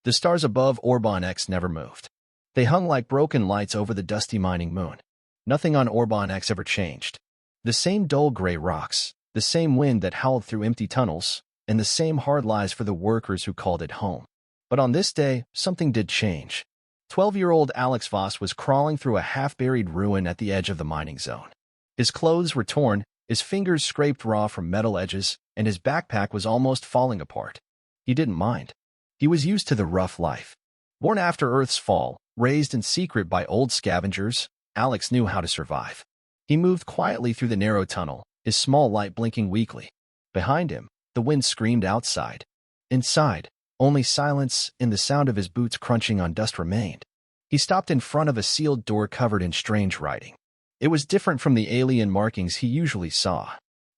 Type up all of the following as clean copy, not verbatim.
The stars above Orban X never moved. They hung like broken lights over the dusty mining moon. Nothing on Orban X ever changed. The same dull gray rocks, the same wind that howled through empty tunnels, and the same hard lies for the workers who called it home. But on this day, something did change. 12-year-old Alex Voss was crawling through a half-buried ruin at the edge of the mining zone. His clothes were torn, his fingers scraped raw from metal edges, and his backpack was almost falling apart. He didn't mind. He was used to the rough life. Born after Earth's fall, raised in secret by old scavengers, Alex knew how to survive. He moved quietly through the narrow tunnel, his small light blinking weakly. Behind him, the wind screamed outside. Inside, only silence and the sound of his boots crunching on dust remained. He stopped in front of a sealed door covered in strange writing. It was different from the alien markings he usually saw.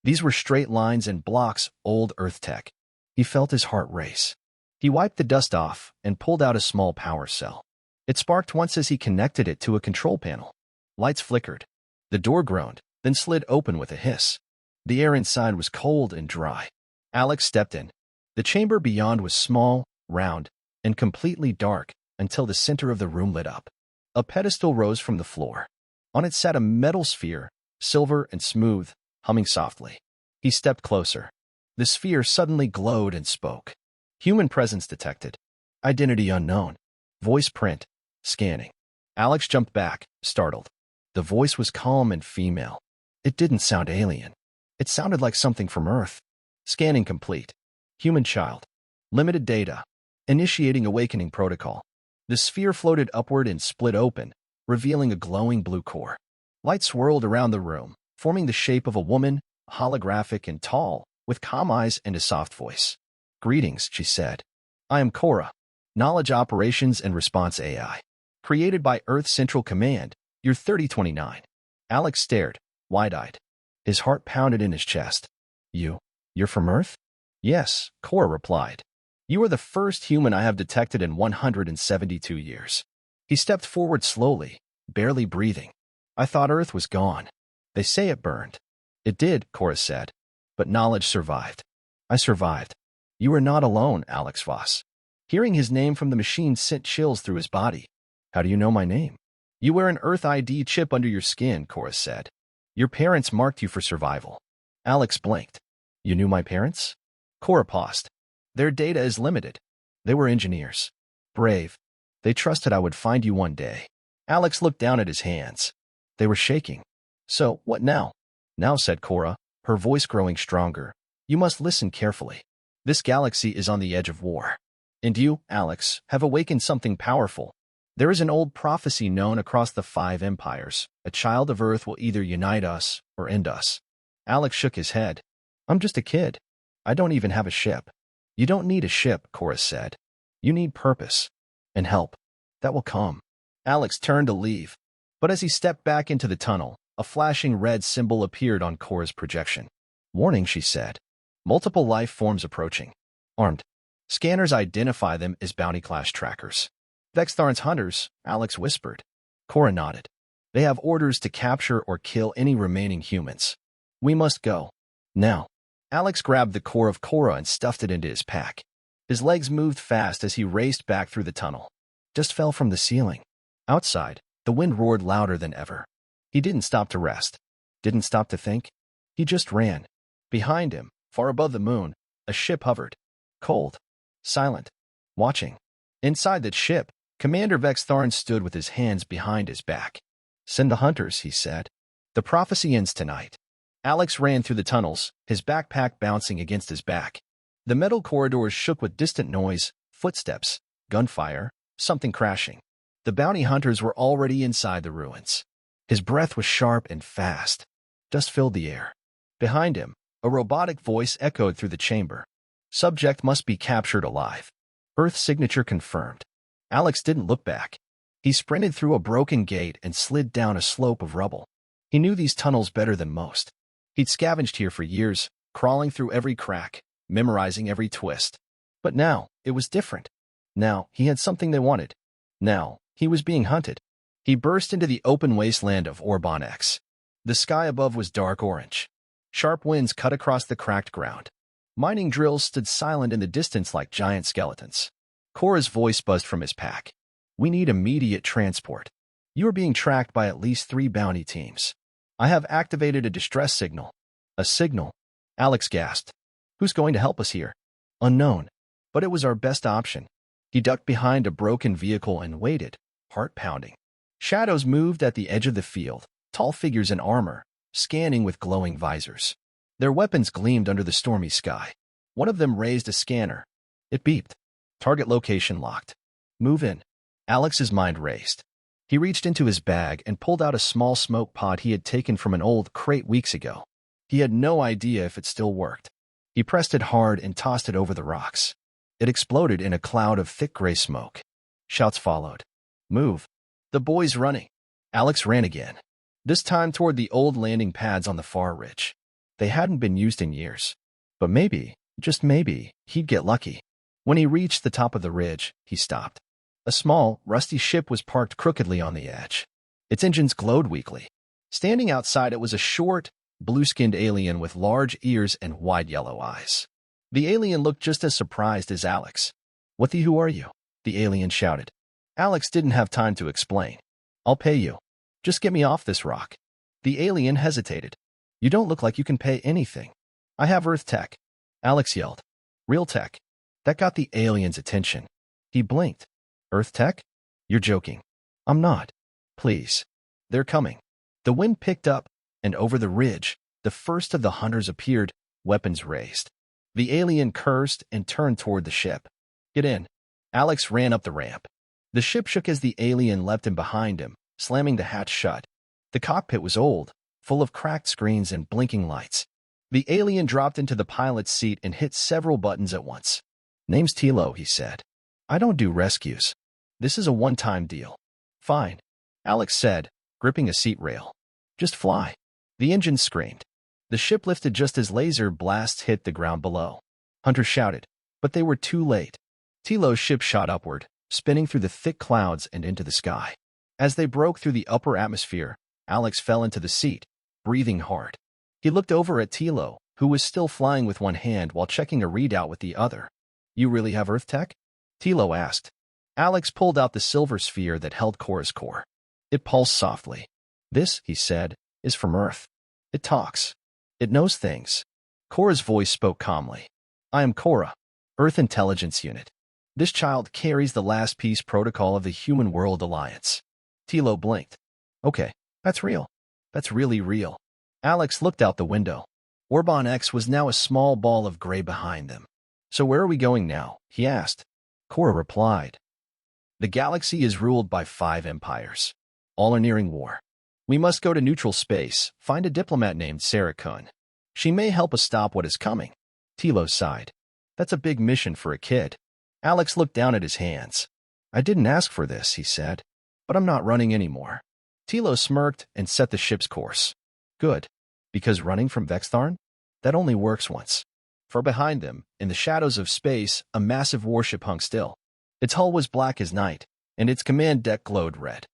These were straight lines and blocks, old Earth tech. He felt his heart race. He wiped the dust off and pulled out a small power cell. It sparked once as he connected it to a control panel. Lights flickered. The door groaned, then slid open with a hiss. The air inside was cold and dry. Alex stepped in. The chamber beyond was small, round, and completely dark until the center of the room lit up. A pedestal rose from the floor. On it sat a metal sphere, silver and smooth, humming softly. He stepped closer. The sphere suddenly glowed and spoke. Human presence detected. Identity unknown. Voice print. Scanning. Alex jumped back, startled. The voice was calm and female. It didn't sound alien. It sounded like something from Earth. Scanning complete. Human child. Limited data. Initiating awakening protocol. The sphere floated upward and split open, revealing a glowing blue core. Light swirled around the room, forming the shape of a woman, holographic and tall, with calm eyes and a soft voice. "Greetings," she said. "I am Cora, Knowledge Operations and Response AI. Created by Earth Central Command, Year 3029. Alex stared, wide-eyed. His heart pounded in his chest. You're from Earth?" "Yes," Cora replied. "You are the first human I have detected in 172 years." He stepped forward slowly, barely breathing. "I thought Earth was gone. They say it burned." "It did," Cora said. "But knowledge survived. I survived." "You are not alone, Alex Voss." Hearing his name from the machine sent chills through his body. "How do you know my name?" "You wear an Earth ID chip under your skin," Cora said. "Your parents marked you for survival." Alex blinked. "You knew my parents?" Cora paused. "Their data is limited. They were engineers. Brave. They trusted I would find you one day." Alex looked down at his hands. They were shaking. "So, what now?" "Now," said Cora, her voice growing stronger, "you must listen carefully. This galaxy is on the edge of war. And you, Alex, have awakened something powerful. There is an old prophecy known across the 5 empires. A child of Earth will either unite us or end us." Alex shook his head. "I'm just a kid. I don't even have a ship." "You don't need a ship," Cora said. "You need purpose. And help. That will come." Alex turned to leave. But as he stepped back into the tunnel, a flashing red symbol appeared on Cora's projection. "Warning," she said. "Multiple life forms approaching. Armed. Scanners identify them as bounty class trackers." "Vextharn's hunters," Alex whispered. Cora nodded. "They have orders to capture or kill any remaining humans. We must go. Now." Alex grabbed the core of Cora and stuffed it into his pack. His legs moved fast as he raced back through the tunnel. Just fell from the ceiling. Outside, the wind roared louder than ever. He didn't stop to rest. Didn't stop to think. He just ran. Behind him, far above the moon, a ship hovered. Cold. Silent. Watching. Inside that ship, Commander Vextharn stood with his hands behind his back. "Send the hunters," he said. "The prophecy ends tonight." Alex ran through the tunnels, his backpack bouncing against his back. The metal corridors shook with distant noise, footsteps, gunfire, something crashing. The bounty hunters were already inside the ruins. His breath was sharp and fast. Dust filled the air. Behind him, a robotic voice echoed through the chamber. "Subject must be captured alive. Earth signature confirmed." Alex didn't look back. He sprinted through a broken gate and slid down a slope of rubble. He knew these tunnels better than most. He'd scavenged here for years, crawling through every crack, memorizing every twist. But now, it was different. Now, he had something they wanted. Now, he was being hunted. He burst into the open wasteland of Orban X. The sky above was dark orange. Sharp winds cut across the cracked ground. Mining drills stood silent in the distance like giant skeletons. Korra's voice buzzed from his pack. We need immediate transport. You are being tracked by at least 3 bounty teams. I have activated a distress signal. A signal? Alex gasped. Who's going to help us here? Unknown. But it was our best option. He ducked behind a broken vehicle and waited, heart pounding. Shadows moved at the edge of the field, tall figures in armor, scanning with glowing visors. Their weapons gleamed under the stormy sky. One of them raised a scanner. It beeped. Target location locked. Move in. Alex's mind raced. He reached into his bag and pulled out a small smoke pod he had taken from an old crate weeks ago. He had no idea if it still worked. He pressed it hard and tossed it over the rocks. It exploded in a cloud of thick gray smoke. Shouts followed. Move. The boy's running. Alex ran again, this time toward the old landing pads on the far ridge. They hadn't been used in years. But maybe, just maybe, he'd get lucky. When he reached the top of the ridge, he stopped. A small, rusty ship was parked crookedly on the edge. Its engines glowed weakly. Standing outside it was a short, blue-skinned alien with large ears and wide yellow eyes. The alien looked just as surprised as Alex. What the who are you? The alien shouted. Alex didn't have time to explain. I'll pay you. Just get me off this rock. The alien hesitated. You don't look like you can pay anything. I have Earth tech. Alex yelled. Real tech. That got the alien's attention. He blinked. Earth tech? You're joking. I'm not. Please. They're coming. The wind picked up, and over the ridge, the first of the hunters appeared, weapons raised. The alien cursed and turned toward the ship. Get in. Alex ran up the ramp. The ship shook as the alien leapt in behind him, slamming the hatch shut. The cockpit was old, full of cracked screens and blinking lights. The alien dropped into the pilot's seat and hit several buttons at once. Name's Tilo, he said. I don't do rescues. This is a one-time deal. Fine, Alex said, gripping a seat rail. Just fly. The engine screamed. The ship lifted just as laser blasts hit the ground below. Hunter shouted, but they were too late. Tilo's ship shot upward, spinning through the thick clouds and into the sky. As they broke through the upper atmosphere, Alex fell into the seat, breathing hard. He looked over at Tilo, who was still flying with one hand while checking a readout with the other. You really have Earth tech? Tilo asked. Alex pulled out the silver sphere that held Korra's core. It pulsed softly. This, he said, is from Earth. It talks. It knows things. Korra's voice spoke calmly. I am Korra, Earth Intelligence Unit. This child carries the last peace protocol of the Human World Alliance. Tilo blinked. Okay, that's real. That's really real. Alex looked out the window. Orban X was now a small ball of gray behind them. So where are we going now? He asked. Korra replied. The galaxy is ruled by 5 empires. All are nearing war. We must go to neutral space, find a diplomat named Sarah Kun. She may help us stop what is coming. Tilo sighed. That's a big mission for a kid. Alex looked down at his hands. I didn't ask for this, he said, but I'm not running anymore. Tilo smirked and set the ship's course. Good. Because running from Vextharn? That only works once. For behind them, in the shadows of space, a massive warship hung still. Its hull was black as night, and its command deck glowed red.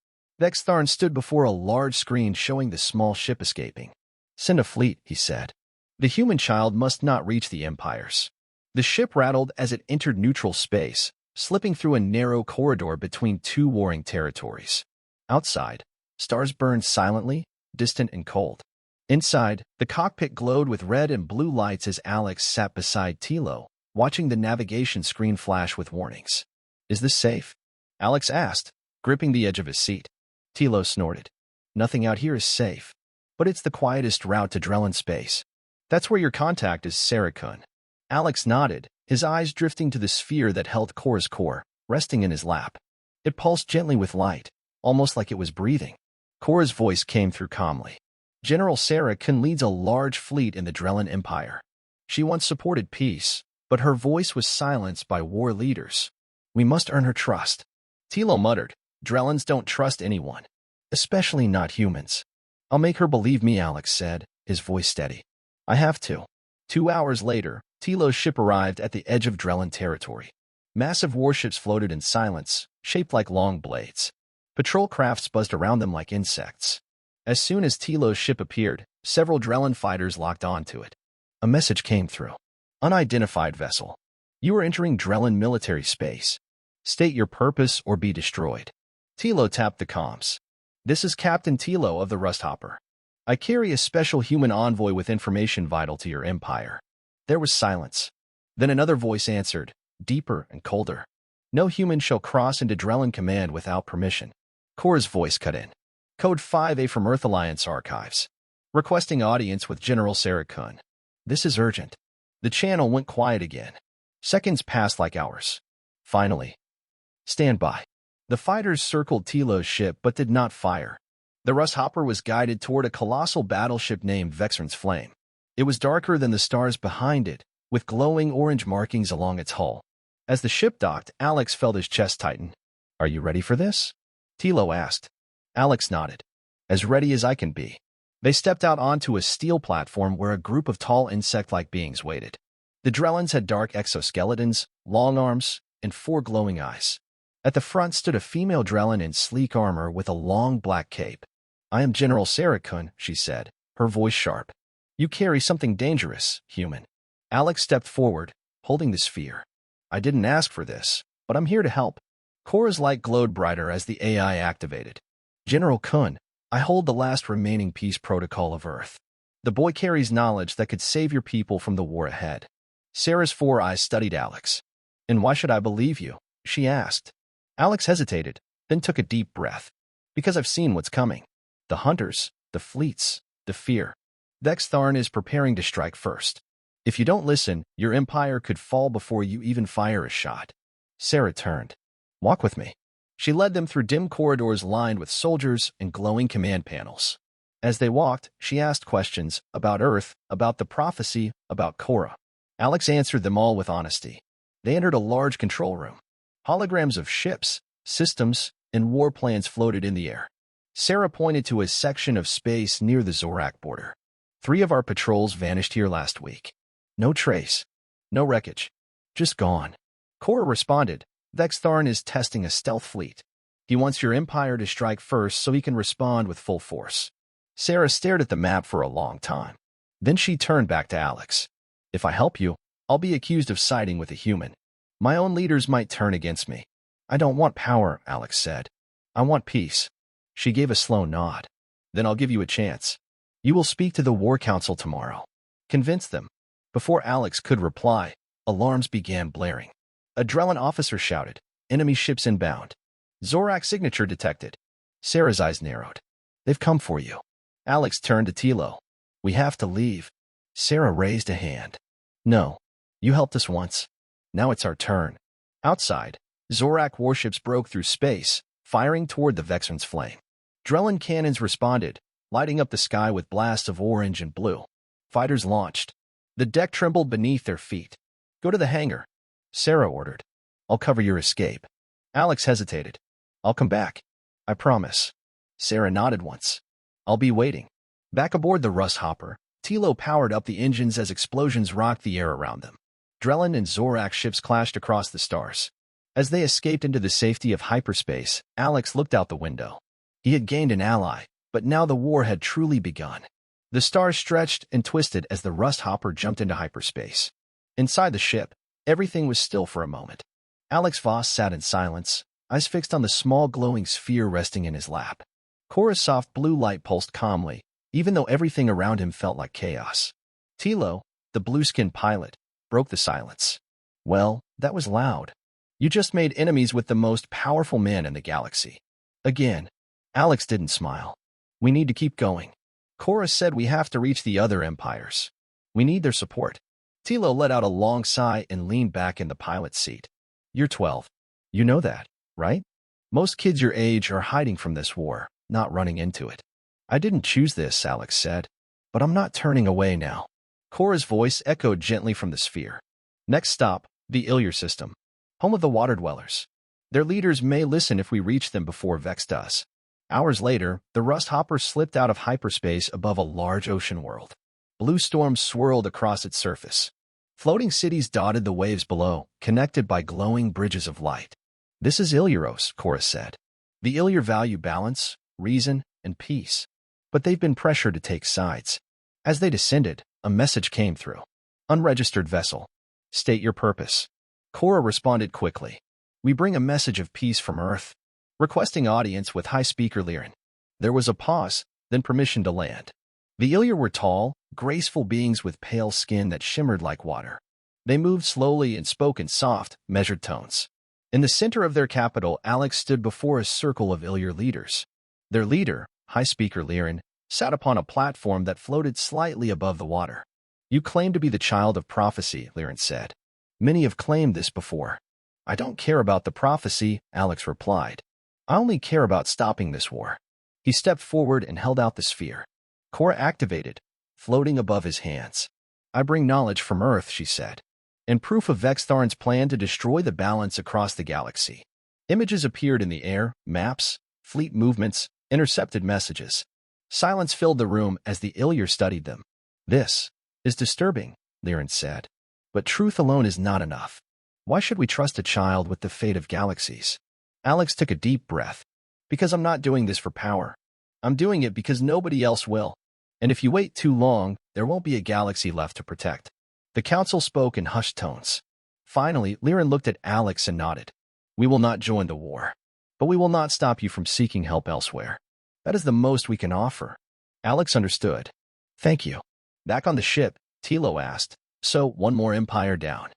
Vextharn stood before a large screen showing the small ship escaping. Send a fleet, he said. The human child must not reach the empires. The ship rattled as it entered neutral space, slipping through a narrow corridor between 2 warring territories. Outside, stars burned silently, distant and cold. Inside, the cockpit glowed with red and blue lights as Alex sat beside Tilo, watching the navigation screen flash with warnings. Is this safe? Alex asked, gripping the edge of his seat. Tilo snorted. Nothing out here is safe, but it's the quietest route to Drellin space. That's where your contact is, Sarah Kun. Alex nodded, his eyes drifting to the sphere that held Korra's core, resting in his lap. It pulsed gently with light, almost like it was breathing. Korra's voice came through calmly. General Sarah Kun leads a large fleet in the Drellin Empire. She once supported peace, but her voice was silenced by war leaders. We must earn her trust. Tilo muttered, Drellins don't trust anyone, especially not humans. I'll make her believe me, Alex said, his voice steady. I have to. 2 hours later, Tilo's ship arrived at the edge of Drellin territory. Massive warships floated in silence, shaped like long blades. Patrol crafts buzzed around them like insects. As soon as Tilo's ship appeared, several Drellin fighters locked onto it. A message came through. Unidentified vessel. You are entering Drellin military space. State your purpose or be destroyed. Tilo tapped the comms. This is Captain Tilo of the Rusthopper. I carry a special human envoy with information vital to your empire. There was silence. Then another voice answered, deeper and colder. No human shall cross into Drellin Command without permission. Korra's voice cut in. Code 5A from Earth Alliance Archives. Requesting audience with General Sarah Kun. This is urgent. The channel went quiet again. Seconds passed like hours. Finally. Stand by. The fighters circled Tilo's ship but did not fire. The Rusthopper was guided toward a colossal battleship named Vexran's Flame. It was darker than the stars behind it, with glowing orange markings along its hull. As the ship docked, Alex felt his chest tighten. Are you ready for this? Tilo asked. Alex nodded. As ready as I can be. They stepped out onto a steel platform where a group of tall insect-like beings waited. The Drellins had dark exoskeletons, long arms, and 4 glowing eyes. At the front stood a female Drellin in sleek armor with a long black cape. I am General Sarah Kun, she said, her voice sharp. You carry something dangerous, human. Alex stepped forward, holding the sphere. I didn't ask for this, but I'm here to help. Korra's light glowed brighter as the AI activated. General Kun, I hold the last remaining peace protocol of Earth. The boy carries knowledge that could save your people from the war ahead. Sarah's 4 eyes studied Alex. And why should I believe you? She asked. Alex hesitated, then took a deep breath. Because I've seen what's coming. The hunters, the fleets, the fear. Vextharn is preparing to strike first. If you don't listen, your empire could fall before you even fire a shot. Sarah turned. Walk with me. She led them through dim corridors lined with soldiers and glowing command panels. As they walked, she asked questions about Earth, about the prophecy, about Korra. Alex answered them all with honesty. They entered a large control room. Holograms of ships, systems, and war plans floated in the air. Sarah pointed to a section of space near the Zorak border. 3 of our patrols vanished here last week. No trace. No wreckage. Just gone. Korra responded, Vextharn is testing a stealth fleet. He wants your empire to strike first so he can respond with full force. Sarah stared at the map for a long time. Then she turned back to Alex. If I help you, I'll be accused of siding with a human. My own leaders might turn against me. I don't want power, Alex said. I want peace. She gave a slow nod. Then I'll give you a chance. You will speak to the War Council tomorrow. Convince them. Before Alex could reply, alarms began blaring. A Drellin officer shouted, enemy ships inbound. Zorak signature detected. Sarah's eyes narrowed. They've come for you. Alex turned to Tilo. We have to leave. Sarah raised a hand. No. You helped us once. Now it's our turn. Outside, Zorak warships broke through space, firing toward the Vexran's Flame. Drellin cannons responded, lighting up the sky with blasts of orange and blue. Fighters launched. The deck trembled beneath their feet. Go to the hangar. Sarah ordered. I'll cover your escape. Alex hesitated. I'll come back. I promise. Sarah nodded once. I'll be waiting. Back aboard the Rusthopper, Tilo powered up the engines as explosions rocked the air around them. Drellin and Zorak ships clashed across the stars. As they escaped into the safety of hyperspace, Alex looked out the window. He had gained an ally, but now the war had truly begun. The stars stretched and twisted as the Rusthopper jumped into hyperspace. Inside the ship, everything was still for a moment. Alex Voss sat in silence, eyes fixed on the small glowing sphere resting in his lap. Korra's soft blue light pulsed calmly, even though everything around him felt like chaos. Tilo, the blue-skinned pilot, broke the silence. Well, that was loud. You just made enemies with the most powerful man in the galaxy. Again. Alex didn't smile. We need to keep going. Korra said we have to reach the other empires. We need their support. Tilo let out a long sigh and leaned back in the pilot's seat. You're 12. You know that, right? Most kids your age are hiding from this war, not running into it. I didn't choose this, Alex said, but I'm not turning away now. Korra's voice echoed gently from the sphere. Next stop, the Ilyar system, home of the water dwellers. Their leaders may listen if we reach them before Vex does. Hours later, the Rusthopper slipped out of hyperspace above a large ocean world. Blue storms swirled across its surface. Floating cities dotted the waves below, connected by glowing bridges of light. This is Ilyaros, Korra said. The Ilyar value balance, reason, and peace. But they've been pressured to take sides. As they descended, a message came through. Unregistered vessel. State your purpose. Korra responded quickly. We bring a message of peace from Earth. Requesting audience with high speaker Lyran. There was a pause, then permission to land. The Ilyar were tall, graceful beings with pale skin that shimmered like water. They moved slowly and spoke in soft, measured tones. In the center of their capital, Alex stood before a circle of Ilyar leaders. Their leader, high speaker Lyran, sat upon a platform that floated slightly above the water. You claim to be the child of prophecy, Lyran said. Many have claimed this before. I don't care about the prophecy, Alex replied. I only care about stopping this war. He stepped forward and held out the sphere. Korra activated, floating above his hands. I bring knowledge from Earth, she said. In proof of Vextharn's plan to destroy the balance across the galaxy. Images appeared in the air, maps, fleet movements, intercepted messages. Silence filled the room as the Ilyar studied them. This is disturbing, Lyran said. But truth alone is not enough. Why should we trust a child with the fate of galaxies? Alex took a deep breath. Because I'm not doing this for power. I'm doing it because nobody else will. And if you wait too long, there won't be a galaxy left to protect. The council spoke in hushed tones. Finally, Lyran looked at Alex and nodded. We will not join the war. But we will not stop you from seeking help elsewhere. That is the most we can offer. Alex understood. Thank you. Back on the ship, Tilo asked. So, one more empire down.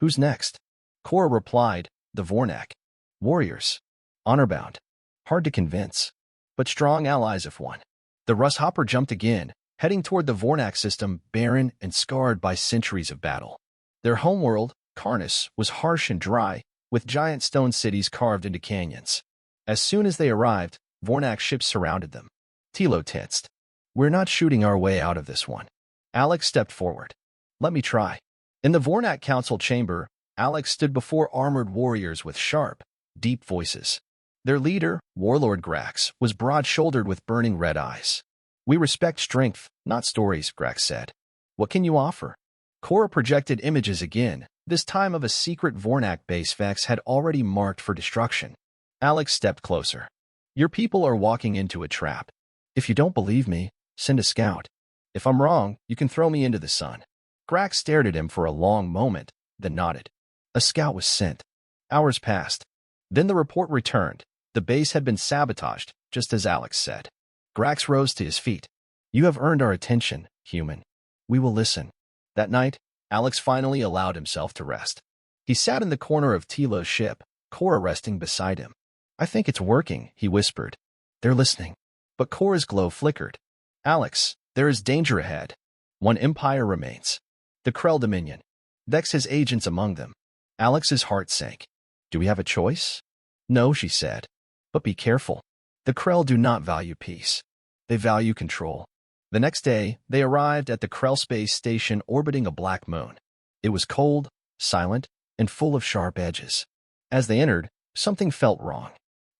Who's next? Korra replied, the Vornak. Warriors. Honor-bound. Hard to convince. But strong allies if one. The Russhopper jumped again, heading toward the Vornak system, barren and scarred by centuries of battle. Their homeworld, Karnas, was harsh and dry, with giant stone cities carved into canyons. As soon as they arrived, Vornak ships surrounded them. Tilo tensed. We're not shooting our way out of this one. Alex stepped forward. Let me try. In the Vornak council chamber, Alex stood before armored warriors with sharp, deep voices. Their leader, Warlord Grax, was broad-shouldered with burning red eyes. We respect strength, not stories, Grax said. What can you offer? Korra projected images again, this time of a secret Vornak base Vex had already marked for destruction. Alex stepped closer. Your people are walking into a trap. If you don't believe me, send a scout. If I'm wrong, you can throw me into the sun. Grax stared at him for a long moment, then nodded. A scout was sent. Hours passed. Then the report returned. The base had been sabotaged, just as Alex said. Grax rose to his feet. You have earned our attention, human. We will listen. That night, Alex finally allowed himself to rest. He sat in the corner of Tilo's ship, Korra resting beside him. I think it's working, he whispered. They're listening. But Korra's glow flickered. Alex, there is danger ahead. One empire remains. The Krell Dominion. Vex has agents among them. Alex's heart sank. Do we have a choice? No, she said. But be careful. The Krell do not value peace. They value control. The next day, they arrived at the Krell space station orbiting a black moon. It was cold, silent, and full of sharp edges. As they entered, something felt wrong.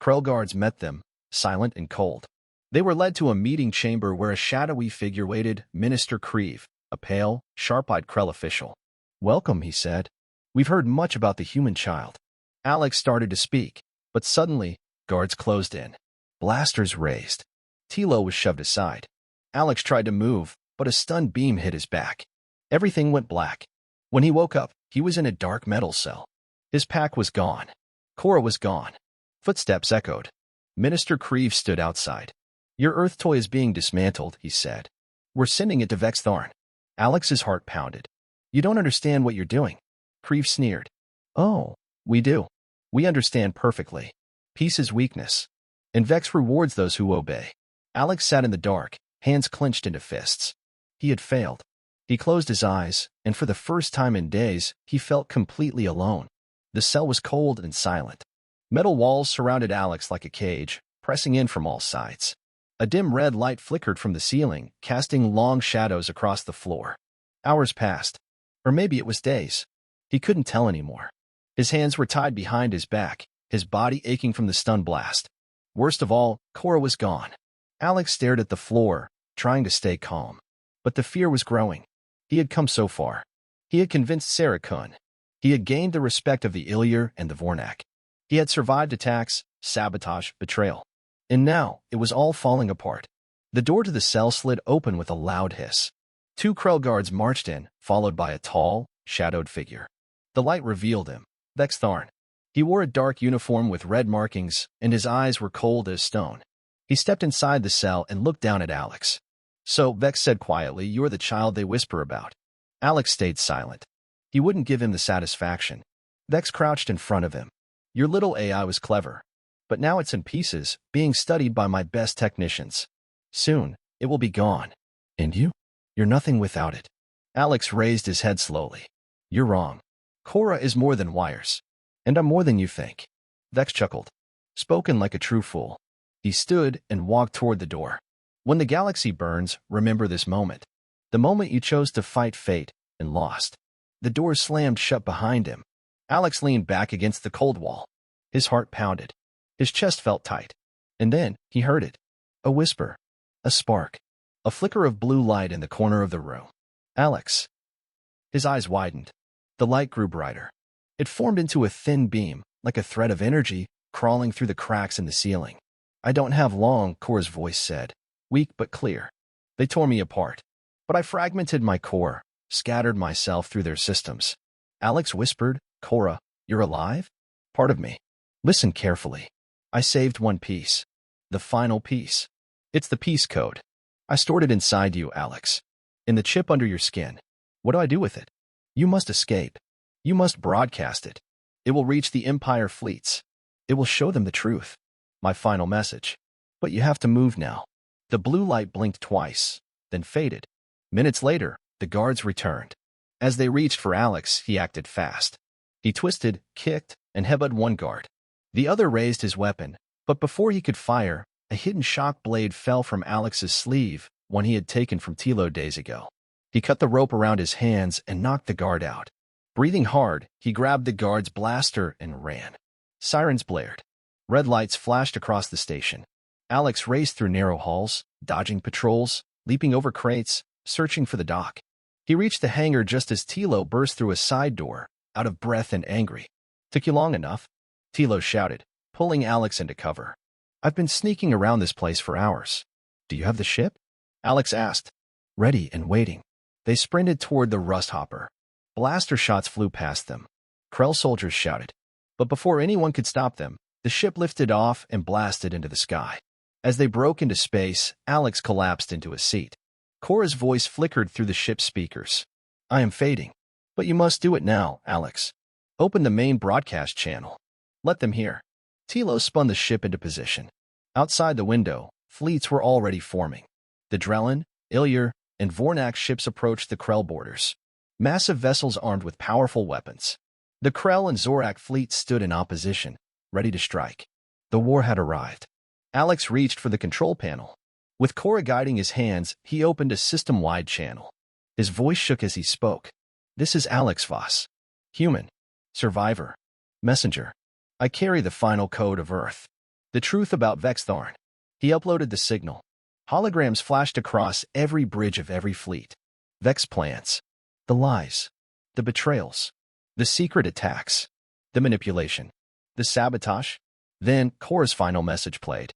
Krell guards met them, silent and cold. They were led to a meeting chamber where a shadowy figure waited, Minister Kreve, a pale, sharp-eyed Krell official. Welcome, he said. We've heard much about the human child. Alex started to speak, but suddenly, guards closed in. Blasters raised. Tilo was shoved aside. Alex tried to move, but a stun beam hit his back. Everything went black. When he woke up, he was in a dark metal cell. His pack was gone. Korra was gone. Footsteps echoed. Minister Kreve stood outside. Your Earth toy is being dismantled, he said. We're sending it to Vextharn. Alex's heart pounded. You don't understand what you're doing. Kreve sneered. Oh, we do. We understand perfectly. Peace is weakness. And Vex rewards those who obey. Alex sat in the dark, hands clenched into fists. He had failed. He closed his eyes, and for the first time in days, he felt completely alone. The cell was cold and silent. Metal walls surrounded Alex like a cage, pressing in from all sides. A dim red light flickered from the ceiling, casting long shadows across the floor. Hours passed. Or maybe it was days. He couldn't tell anymore. His hands were tied behind his back, his body aching from the stun blast. Worst of all, Korra was gone. Alex stared at the floor, trying to stay calm. But the fear was growing. He had come so far. He had convinced Sarah-kun. He had gained the respect of the Ilyar and the Vornak. He had survived attacks, sabotage, betrayal. And now, it was all falling apart. The door to the cell slid open with a loud hiss. 2 Krell guards marched in, followed by a tall, shadowed figure. The light revealed him. Vextharn. He wore a dark uniform with red markings, and his eyes were cold as stone. He stepped inside the cell and looked down at Alex. "So," Vex said quietly, "you're the child they whisper about." Alex stayed silent. He wouldn't give him the satisfaction. Vex crouched in front of him. "Your little AI was clever. But now it's in pieces, being studied by my best technicians. Soon, it will be gone. And you? You're nothing without it." Alex raised his head slowly. "You're wrong. Korra is more than wires. And I'm more than you think." Vex chuckled. Spoken like a true fool. He stood and walked toward the door. "When the galaxy burns, remember this moment. The moment you chose to fight fate and lost." The door slammed shut behind him. Alex leaned back against the cold wall. His heart pounded. His chest felt tight. And then he heard it. A whisper. A spark. A flicker of blue light in the corner of the room. "Alex." His eyes widened. The light grew brighter. It formed into a thin beam, like a thread of energy, crawling through the cracks in the ceiling. "I don't have long," Korra's voice said, weak but clear. "They tore me apart. But I fragmented my core, scattered myself through their systems." Alex whispered, "Korra, you're alive? Part of me. Listen carefully. I saved one piece. The final piece. It's the peace code. I stored it inside you, Alex. In the chip under your skin. What do I do with it? You must escape. You must broadcast it. It will reach the Empire fleets. It will show them the truth. My final message. But you have to move now." The blue light blinked twice, then faded. Minutes later, the guards returned. As they reached for Alex, he acted fast. He twisted, kicked, and headbutted one guard. The other raised his weapon, but before he could fire, a hidden shock blade fell from Alex's sleeve, one he had taken from Tilo days ago. He cut the rope around his hands and knocked the guard out. Breathing hard, he grabbed the guard's blaster and ran. Sirens blared. Red lights flashed across the station. Alex raced through narrow halls, dodging patrols, leaping over crates, searching for the dock. He reached the hangar just as Tilo burst through a side door, out of breath and angry. "Took you long enough?" Tilo shouted, pulling Alex into cover. "I've been sneaking around this place for hours." "Do you have the ship?" Alex asked. "Ready and waiting." They sprinted toward the rust hopper. Blaster shots flew past them. Krell soldiers shouted. But before anyone could stop them, the ship lifted off and blasted into the sky. As they broke into space, Alex collapsed into a seat. Korra's voice flickered through the ship's speakers. "I am fading. But you must do it now, Alex. Open the main broadcast channel. Let them hear." Tilo spun the ship into position. Outside the window, fleets were already forming. The Drellin, Ilyar, and Vornak ships approached the Krell borders. Massive vessels armed with powerful weapons. The Krell and Zorak fleets stood in opposition, ready to strike. The war had arrived. Alex reached for the control panel. With Korra guiding his hands, he opened a system-wide channel. His voice shook as he spoke. "This is Alex Voss. Human. Survivor. Messenger. I carry the final code of Earth. The truth about Vex Tharn." He uploaded the signal. Holograms flashed across every bridge of every fleet. Vex plans. The lies. The betrayals. The secret attacks. The manipulation. The sabotage. Then Korra's final message played.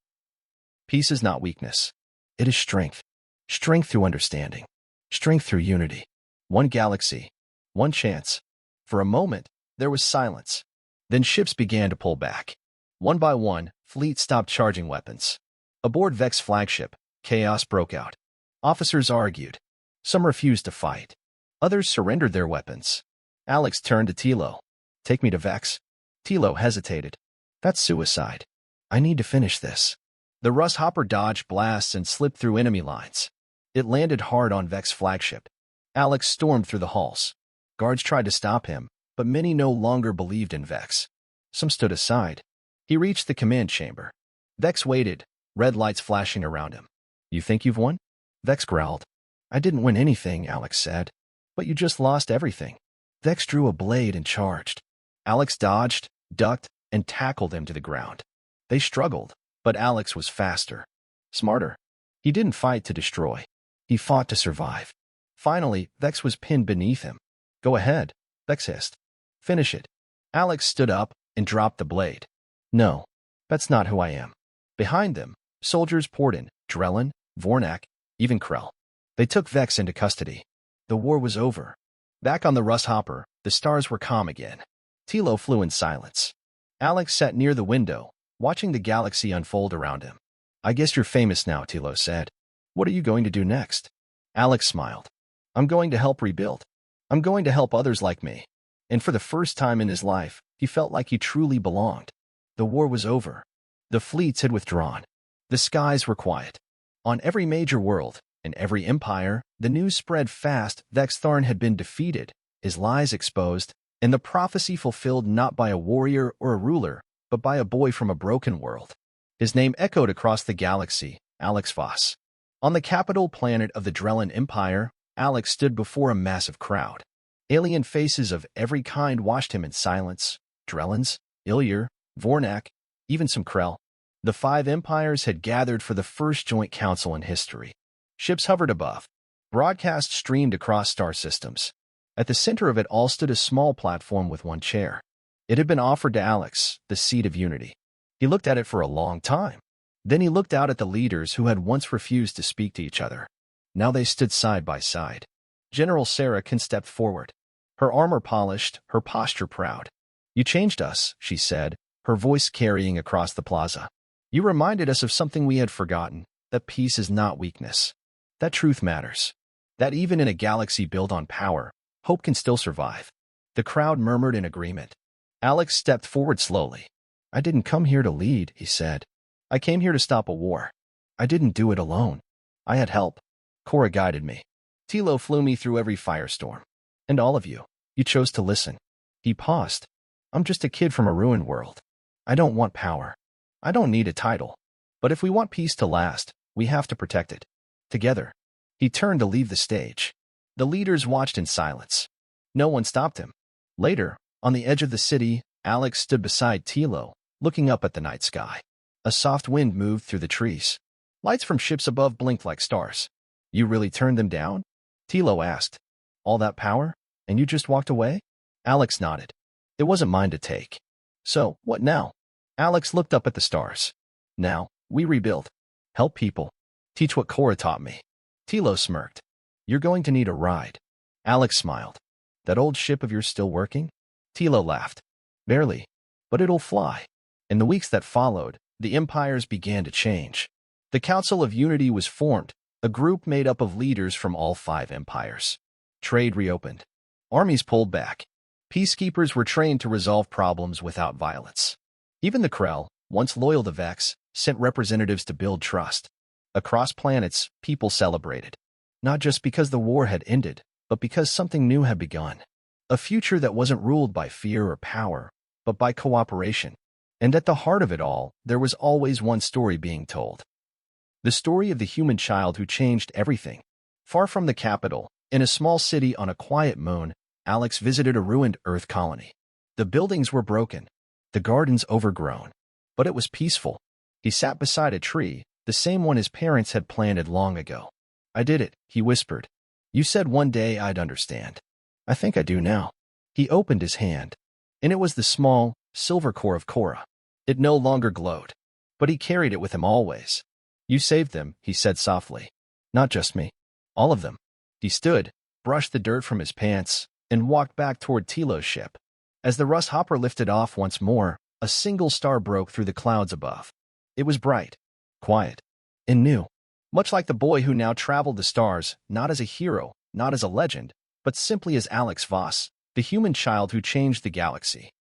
"Peace is not weakness. It is strength. Strength through understanding. Strength through unity. One galaxy. One chance." For a moment, there was silence. Then ships began to pull back. One by one, fleets stopped charging weapons. Aboard Vex flagship, chaos broke out. Officers argued. Some refused to fight. Others surrendered their weapons. Alex turned to Tilo. "Take me to Vex." Tilo hesitated. "That's suicide. I need to finish this." The rust hopper dodged blasts and slipped through enemy lines. It landed hard on Vex flagship. Alex stormed through the halls. Guards tried to stop him, but many no longer believed in Vex. Some stood aside. He reached the command chamber. Vex waited, red lights flashing around him. "You think you've won?" Vex growled. "I didn't win anything," Alex said. "But you just lost everything." Vex drew a blade and charged. Alex dodged, ducked, and tackled him to the ground. They struggled, but Alex was faster, smarter. He didn't fight to destroy. He fought to survive. Finally, Vex was pinned beneath him. "Go ahead," Vex hissed. "Finish it." Alex stood up and dropped the blade. "No, that's not who I am." Behind them, soldiers poured in, Drellin, Vornak, even Krell. They took Vex into custody. The war was over. Back on the rust hopper, the stars were calm again. Tilo flew in silence. Alex sat near the window, watching the galaxy unfold around him. I guess you're famous now, Tilo said. What are you going to do next? Alex smiled. I'm going to help rebuild. I'm going to help others like me. And for the first time in his life, he felt like he truly belonged. The war was over. The fleets had withdrawn. The skies were quiet. On every major world, in every empire, the news spread fast that Xtharn had been defeated, his lies exposed, and the prophecy fulfilled not by a warrior or a ruler, but by a boy from a broken world. His name echoed across the galaxy, Alex Voss. On the capital planet of the Drellin Empire, Alex stood before a massive crowd. Alien faces of every kind watched him in silence. Drellins, Ilyar, Vornak, even some Krell. The 5 empires had gathered for the first joint council in history. Ships hovered above. Broadcasts streamed across star systems. At the center of it all stood a small platform with one chair. It had been offered to Alex, the seat of unity. He looked at it for a long time. Then he looked out at the leaders who had once refused to speak to each other. Now they stood side by side. General Sarah stepped forward. Her armor polished, her posture proud. You changed us, she said, her voice carrying across the plaza. You reminded us of something we had forgotten, that peace is not weakness. That truth matters. That even in a galaxy built on power, hope can still survive. The crowd murmured in agreement. Alex stepped forward slowly. I didn't come here to lead, he said. I came here to stop a war. I didn't do it alone. I had help. Cora guided me. Tilo flew me through every firestorm. And all of you chose to listen. He paused. I'm just a kid from a ruined world. I don't want power. I don't need a title. But if we want peace to last, we have to protect it. Together. He turned to leave the stage. The leaders watched in silence. No one stopped him. Later, on the edge of the city, Alex stood beside Tilo, looking up at the night sky. A soft wind moved through the trees. Lights from ships above blinked like stars. You really turned them down? Tilo asked. All that power? And you just walked away? Alex nodded. It wasn't mine to take. So, what now? Alex looked up at the stars. Now, we rebuild. Help people. Teach what Cora taught me. Tilo smirked. You're going to need a ride. Alex smiled. That old ship of yours still working? Tilo laughed. Barely. But it'll fly. In the weeks that followed, the empires began to change. The Council of Unity was formed, a group made up of leaders from all 5 empires. Trade reopened. Armies pulled back. Peacekeepers were trained to resolve problems without violence. Even the Krell, once loyal to Vex, sent representatives to build trust. Across planets, people celebrated. Not just because the war had ended, but because something new had begun. A future that wasn't ruled by fear or power, but by cooperation. And at the heart of it all, there was always one story being told. The story of the human child who changed everything. Far from the capital, in a small city on a quiet moon, Alex visited a ruined Earth colony. The buildings were broken, the gardens overgrown, but it was peaceful. He sat beside a tree, the same one his parents had planted long ago. I did it, he whispered. You said one day I'd understand. I think I do now. He opened his hand, and it was the small, silver core of Cora. It no longer glowed, but he carried it with him always. You saved them, he said softly. Not just me. All of them. He stood, brushed the dirt from his pants, and walked back toward Tilo's ship. As the rust hopper lifted off once more, a single star broke through the clouds above. It was bright, quiet, and new. Much like the boy who now traveled the stars, not as a hero, not as a legend, but simply as Alex Voss, the human child who changed the galaxy.